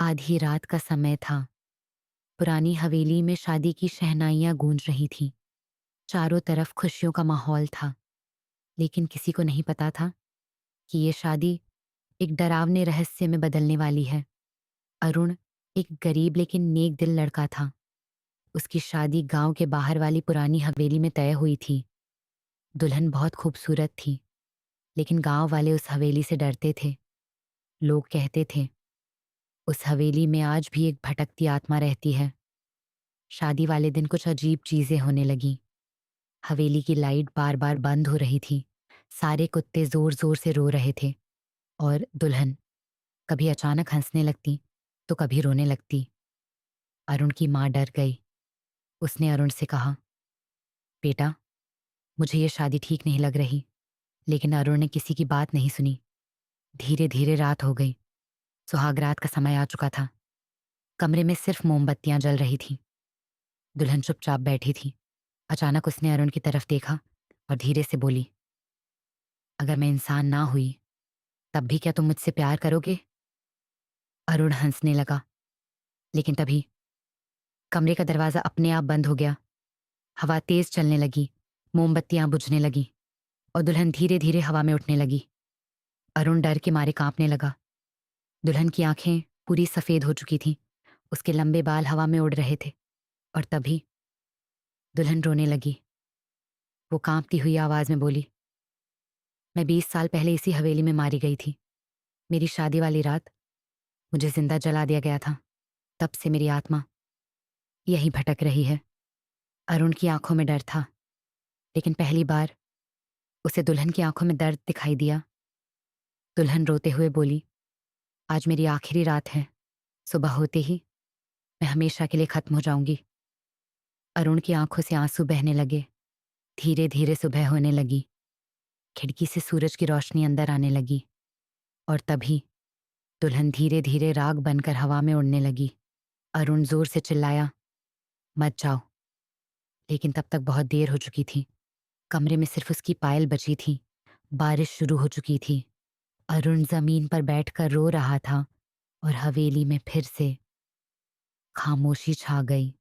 आधी रात का समय था। पुरानी हवेली में शादी की शहनाइयां गूंज रही थीं। चारों तरफ खुशियों का माहौल था, लेकिन किसी को नहीं पता था कि ये शादी एक डरावने रहस्य में बदलने वाली है। अरुण एक गरीब लेकिन नेक दिल लड़का था। उसकी शादी गांव के बाहर वाली पुरानी हवेली में तय हुई थी। दुल्हन बहुत खूबसूरत थी, लेकिन गांव वाले उस हवेली से डरते थे। लोग कहते थे, उस हवेली में आज भी एक भटकती आत्मा रहती है। शादी वाले दिन कुछ अजीब चीजें होने लगीं। हवेली की लाइट बार बार बंद हो रही थी। सारे कुत्ते जोर जोर से रो रहे थे। और दुल्हन कभी अचानक हंसने लगती तो कभी रोने लगती। अरुण की माँ डर गई। उसने अरुण से कहा, बेटा, मुझे ये शादी ठीक नहीं लग रही। लेकिन अरुण ने किसी की बात नहीं सुनी। धीरे धीरे रात हो गई। सुहागरात का समय आ चुका था। कमरे में सिर्फ मोमबत्तियां जल रही थीं। दुल्हन चुपचाप बैठी थी। अचानक उसने अरुण की तरफ देखा और धीरे से बोली, अगर मैं इंसान ना हुई तब भी क्या तुम मुझसे प्यार करोगे? अरुण हंसने लगा, लेकिन तभी कमरे का दरवाजा अपने आप बंद हो गया। हवा तेज चलने लगी, मोमबत्तियां बुझने लगी और दुल्हन धीरे धीरे हवा में उठने लगी। अरुण डर के मारे कांपने लगा। दुल्हन की आंखें पूरी सफेद हो चुकी थीं। उसके लंबे बाल हवा में उड़ रहे थे। और तभी दुल्हन रोने लगी। वो कांपती हुई आवाज में बोली, मैं 20 साल पहले इसी हवेली में मारी गई थी। मेरी शादी वाली रात मुझे जिंदा जला दिया गया था। तब से मेरी आत्मा यही भटक रही है। अरुण की आंखों में डर था, लेकिन पहली बार उसे दुल्हन की आंखों में दर्द दिखाई दिया। दुल्हन रोते हुए बोली, आज मेरी आखिरी रात है। सुबह होते ही मैं हमेशा के लिए खत्म हो जाऊंगी। अरुण की आंखों से आंसू बहने लगे। धीरे धीरे सुबह होने लगी। खिड़की से सूरज की रोशनी अंदर आने लगी। और तभी दुल्हन धीरे धीरे राग बनकर हवा में उड़ने लगी। अरुण जोर से चिल्लाया, मत जाओ। लेकिन तब तक बहुत देर हो चुकी थी। कमरे में सिर्फ उसकी पायल बची थी। बारिश शुरू हो चुकी थी। अरुण जमीन पर बैठकर रो रहा था और हवेली में फिर से खामोशी छा गई।